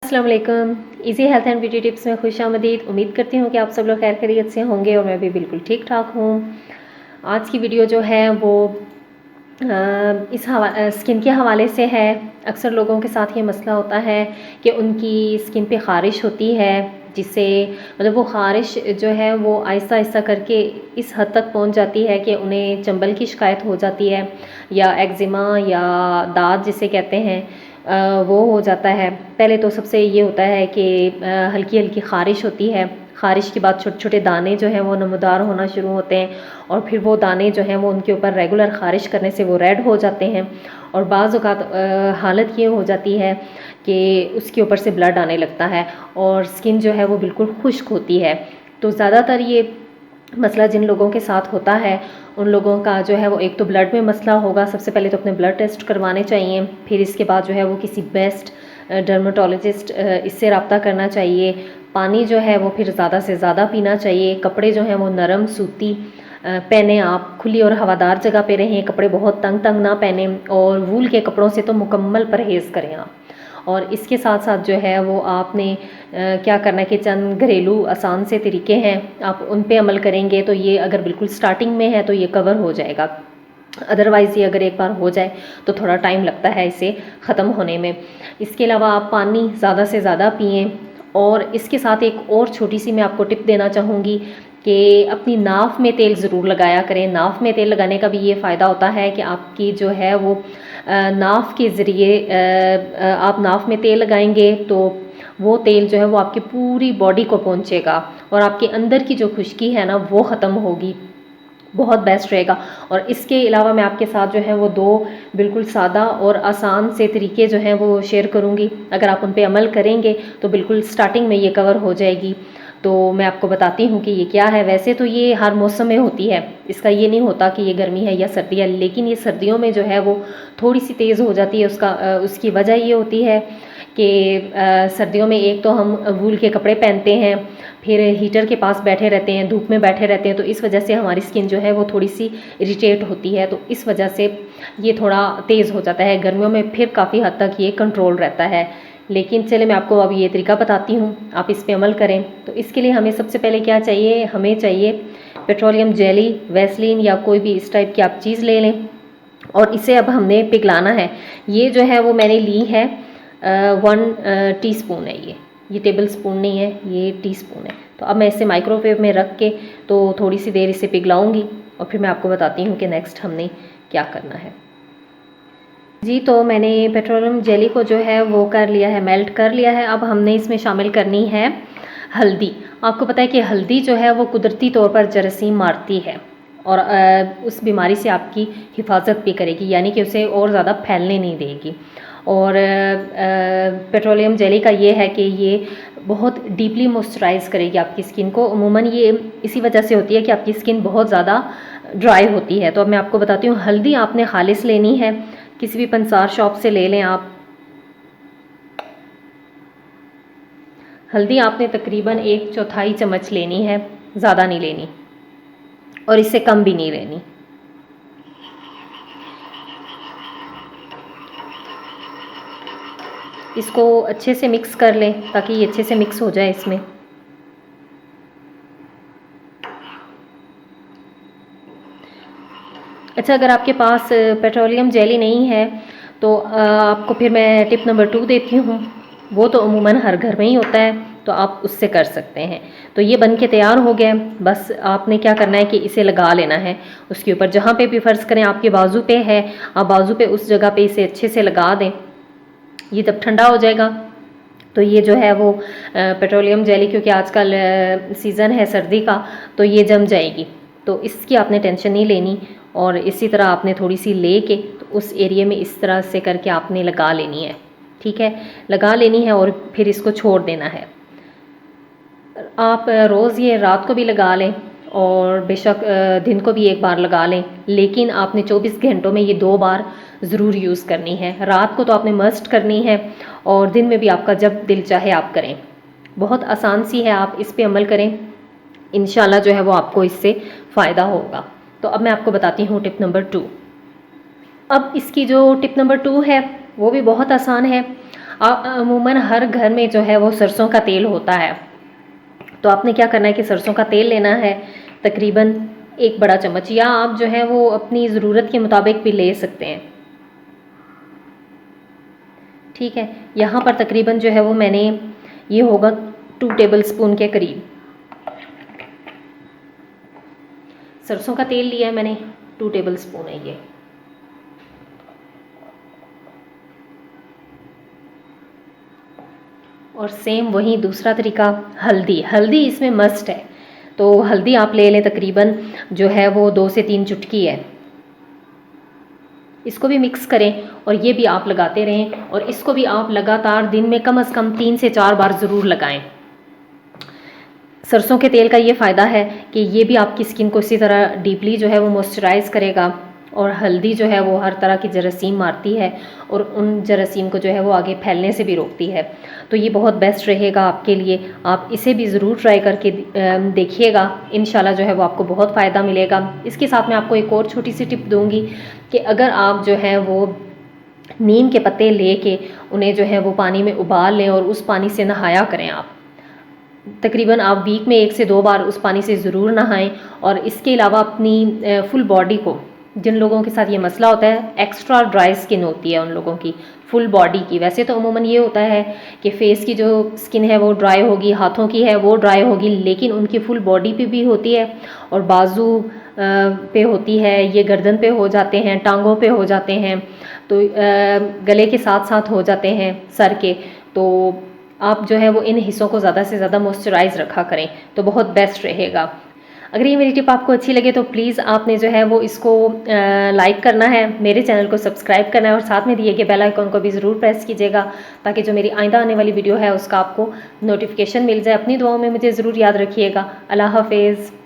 अस्सलाम वालेकुम। Easy health and beauty tips में खुशामदीद। उम्मीद करती हूँ कि आप सब लोग खैर खैरियत से होंगे और मैं भी बिल्कुल ठीक ठाक हूँ। आज की वीडियो जो है वो स्किन के हवाले से है। अक्सर लोगों के साथ ये मसला होता है कि उनकी स्किन पे ख़ारिश होती है, जिससे मतलब वो ख़ारिश जो है वो आहिस्ता आहिस्ता करके इस हद तक पहुंच जाती है कि उन्हें चंबल की शिकायत हो जाती है या एक्जिमा या दाद जिसे कहते हैं वो हो जाता है। पहले तो सबसे ये होता है कि हल्की हल्की ख़ारिश होती है। ख़ारिश के बाद छोटे छोटे दाने जो हैं वो नमूदार होना शुरू होते हैं और फिर वो दाने जो हैं वो उनके ऊपर रेगुलर ख़ारिश करने से वो रेड हो जाते हैं और बाज़ औक़ात हालत ये हो जाती है कि उसके ऊपर से ब्लड आने लगता है और स्किन जो है वो बिल्कुल खुश्क होती है। तो ज़्यादातर ये मसला जिन लोगों के साथ होता है उन लोगों का जो है वो एक तो ब्लड में मसला होगा। सबसे पहले तो अपने ब्लड टेस्ट करवाने चाहिए, फिर इसके बाद जो है वो किसी बेस्ट डर्मेटोलॉजिस्ट इससे रब्ता करना चाहिए। पानी जो है वो फिर ज़्यादा से ज़्यादा पीना चाहिए। कपड़े जो हैं वो नरम सूती पहने, आप खुली और हवादार जगह पे रहें। कपड़े बहुत तंग तंग ना पहने और वूल के कपड़ों से तो मुकम्मल परहेज़ करें आप। और इसके साथ साथ जो है वो आपने क्या करना है कि चंद घरेलू आसान से तरीके हैं, आप उन पे अमल करेंगे तो ये अगर बिल्कुल स्टार्टिंग में है तो ये कवर हो जाएगा। अदरवाइज़ ये अगर एक बार हो जाए तो थोड़ा टाइम लगता है इसे ख़त्म होने में। इसके अलावा आप पानी ज़्यादा से ज़्यादा पिएँ। और इसके साथ एक और छोटी सी मैं आपको टिप देना चाहूँगी कि अपनी नाफ में तेल ज़रूर लगाया करें। नाफ में तेल लगाने का भी ये फ़ायदा होता है कि आपकी जो है वो नाफ के ज़रिए आप नाफ में तेल लगाएंगे तो वो तेल जो है वो आपकी पूरी बॉडी को पहुँचेगा और आपके अंदर की जो खुश्की है ना वो ख़त्म होगी। बहुत बेस्ट रहेगा। और इसके अलावा मैं आपके साथ जो है वो दो बिल्कुल सादा और आसान से तरीके जो हैं वो शेयर करूँगी। अगर आप उन पे अमल करेंगे तो बिल्कुल स्टार्टिंग में ये कवर हो जाएगी। तो मैं आपको बताती हूँ कि ये क्या है। वैसे तो ये हर मौसम में होती है, इसका ये नहीं होता कि ये गर्मी है या सर्दी है, लेकिन ये सर्दियों में जो है वो थोड़ी सी तेज़ हो जाती है। उसकी वजह ये होती है कि सर्दियों में एक तो हम वूल के कपड़े पहनते हैं, फिर हीटर के पास बैठे रहते हैं, धूप में बैठे रहते हैं, तो इस वजह से हमारी स्किन जो है वो थोड़ी सी इरिटेट होती है। तो इस वजह से ये थोड़ा तेज़ हो जाता है। गर्मियों में फिर काफ़ी हद तक ये कंट्रोल रहता है। लेकिन चले मैं आपको अब ये तरीका बताती हूँ, आप इस पे अमल करें। तो इसके लिए हमें सबसे पहले क्या चाहिए, हमें चाहिए पेट्रोलियम जेली, वैसलीन या कोई भी इस टाइप की आप चीज़ ले लें और इसे अब हमने पिघलाना है। ये जो है वो मैंने ली है 1 टीस्पून है ये टेबल स्पून नहीं है, ये टीस्पून है। तो अब मैं इसे माइक्रोवेव में रख के तो थोड़ी सी देर इसे पिघलाऊंगी और फिर मैं आपको बताती हूँ कि नेक्स्ट हमने क्या करना है। जी, तो मैंने पेट्रोलियम जेली को जो है वो कर लिया है, मेल्ट कर लिया है। अब हमने इसमें शामिल करनी है हल्दी। आपको पता है कि हल्दी जो है वो कुदरती तौर पर जरासीम मारती है और उस बीमारी से आपकी हिफाजत भी करेगी, यानी कि उसे और ज़्यादा फैलने नहीं देगी। और पेट्रोलियम जेली का ये है कि ये बहुत डीपली मॉइस्चराइज़ करेगी आपकी स्किन को। अमूमन ये इसी वजह से होती है कि आपकी स्किन बहुत ज़्यादा ड्राई होती है। तो अब मैं आपको बताती हूँ, हल्दी आपने खालिस लेनी है, किसी भी पंसार शॉप से ले लें आप। हल्दी आपने तकरीबन 1/4 चम्मच लेनी है, ज़्यादा नहीं लेनी और इससे कम भी नहीं लेनी। इसको अच्छे से मिक्स कर लें ताकि ये अच्छे से मिक्स हो जाए इसमें। अच्छा, अगर आपके पास पेट्रोलियम जेली नहीं है तो आपको फिर मैं टिप नंबर 2 देती हूँ। वो तो अमूमन हर घर में ही होता है, तो आप उससे कर सकते हैं। तो ये बन के तैयार हो गया। बस आपने क्या करना है कि इसे लगा लेना है उसके ऊपर, जहाँ पे भी फ़र्ज़ करें आपके बाजू पे है, आप बाजू पे उस जगह पे इसे अच्छे से लगा दें। ये जब ठंडा हो जाएगा तो ये जो है वो पेट्रोलियम जेली, क्योंकि आजकल सीज़न है सर्दी का, तो ये जम जाएगी। तो इसकी आपने टेंशन नहीं लेनी। और इसी तरह आपने थोड़ी सी ले के तो उस एरिया में इस तरह से करके आपने लगा लेनी है। ठीक है, लगा लेनी है और फिर इसको छोड़ देना है। आप रोज़ ये रात को भी लगा लें और बेशक दिन को भी एक बार लगा लें, लेकिन आपने 24 घंटों में ये 2 बार ज़रूर यूज़ करनी है। रात को तो आपने मस्ट करनी है और दिन में भी आपका जब दिल चाहे आप करें। बहुत आसान सी है, आप इस पे अमल करें, इंशाल्लाह जो है वो आपको इससे फ़ायदा होगा। तो अब मैं आपको बताती हूँ टिप नंबर 2। अब इसकी जो टिप नंबर 2 है वो भी बहुत आसान है। अमूमन हर घर में जो है वो सरसों का तेल होता है। तो आपने क्या करना है कि सरसों का तेल लेना है, तकरीबन 1 बड़ा चम्मच, या आप जो है वो अपनी ज़रूरत के मुताबिक भी ले सकते हैं। ठीक है, यहाँ पर तकरीबन जो है वो मैंने, ये होगा 2 टेबल स्पून के करीब सरसों का तेल लिया है मैंने, 2 टेबल स्पून है ये। और सेम वही दूसरा तरीका, हल्दी, हल्दी इसमें मस्ट है, तो हल्दी आप ले लें, तकरीबन जो है वो 2 से 3 चुटकी है। इसको भी मिक्स करें और ये भी आप लगाते रहें, और इसको भी आप लगातार दिन में कम से कम 3 से 4 बार ज़रूर लगाएं। सरसों के तेल का ये फ़ायदा है कि ये भी आपकी स्किन को इसी तरह डीपली जो है वो मॉइस्चराइज़ करेगा, और हल्दी जो है वो हर तरह की जरासीम मारती है और उन जरासीम को जो है वो आगे फैलने से भी रोकती है। तो ये बहुत बेस्ट रहेगा आपके लिए, आप इसे भी ज़रूर ट्राई करके देखिएगा, इंशाल्लाह जो है वो आपको बहुत फ़ायदा मिलेगा। इसके साथ मैं आपको एक और छोटी सी टिप दूँगी कि अगर आप जो है वो नीम के पत्ते लेके उन्हें जो है वो पानी में उबाल लें और उस पानी से नहाया करें आप, तकरीबन आप वीक में 1 से 2 बार उस पानी से ज़रूर नहाएं। और इसके अलावा अपनी फुल बॉडी को, जिन लोगों के साथ ये मसला होता है, एक्स्ट्रा ड्राई स्किन होती है उन लोगों की, फुल बॉडी की, वैसे तो अमूमन ये होता है कि फेस की जो स्किन है वो ड्राई होगी, हाथों की है वो ड्राई होगी, लेकिन उनकी फुल बॉडी पे भी होती है, और बाजू पे होती है, ये गर्दन पे हो जाते हैं, टांगों पे हो जाते हैं, तो गले के साथ साथ हो जाते हैं, सर के। तो आप जो है वो इन हिस्सों को ज़्यादा से ज़्यादा मॉइस्चराइज़ रखा करें, तो बहुत बेस्ट रहेगा। अगर ये मेरी टिप आपको अच्छी लगे तो प्लीज़ आपने जो है वो इसको लाइक करना है, मेरे चैनल को सब्सक्राइब करना है, और साथ में दिए गए बेल आइकन को भी ज़रूर प्रेस कीजिएगा, ताकि जो मेरी आइंदा आने वाली वीडियो है उसका आपको नोटिफिकेशन मिल जाए। अपनी दुआओं में मुझे ज़रूर याद रखिएगा। अल्लाह हाफिज़।